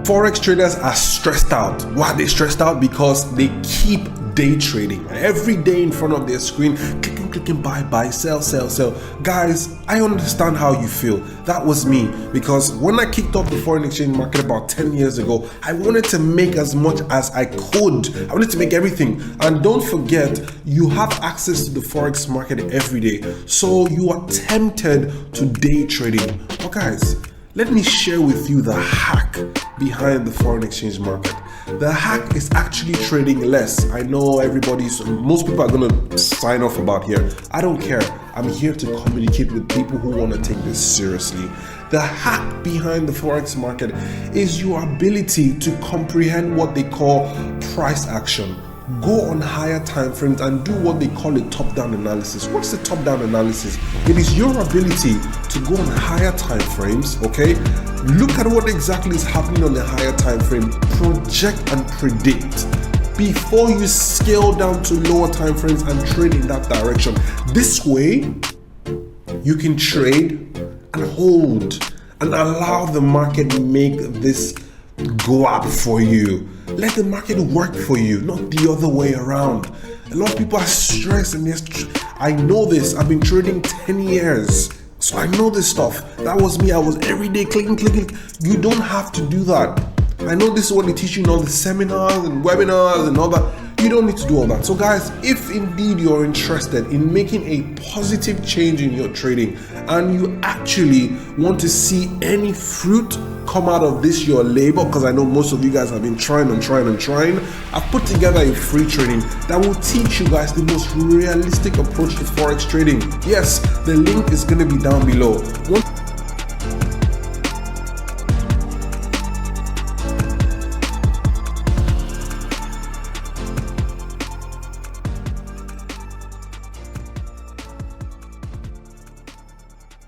Forex traders are stressed out. Why are they stressed out? Because they keep day trading. Every day in front of their screen, clicking, buy, sell. Guys, I understand how you feel. That was me, because when I kicked off the foreign exchange market about 10 years ago, I wanted to make as much as I could. I wanted to make everything. And don't forget, you have access to the Forex market every day. So you are tempted to day trading. But guys, let me share with you the hack behind the foreign exchange market. The hack is actually trading less. I know most people are going to sign off about here. I don't care. I'm here to communicate with people who want to take this seriously. The hack behind the Forex market is your ability to comprehend what they call price action. Go on higher time frames and do what they call a top-down analysis. What's the top-down analysis? It is your ability to go on higher time frames, okay? Look at what exactly is happening on the higher time frame, project and predict before you scale down to lower time frames and trade in that direction. This way, you can trade and hold and allow the market make this go up for you. Let the market work for you, not the other way around. A lot of people are stressed, and I know this. I've been trading 10 years, so I know this stuff. That was me. I was every day clicking. You don't have to do that. I know this is what they teach you in all the seminars and webinars and all that. You don't need to do all that. So guys, if indeed you're interested in making a positive change in your trading and you actually want to see any fruit come out of this, your labor, because I know most of you guys have been trying, I've put together a free training that will teach you guys the most realistic approach to Forex trading. Yes, the link is going to be down below.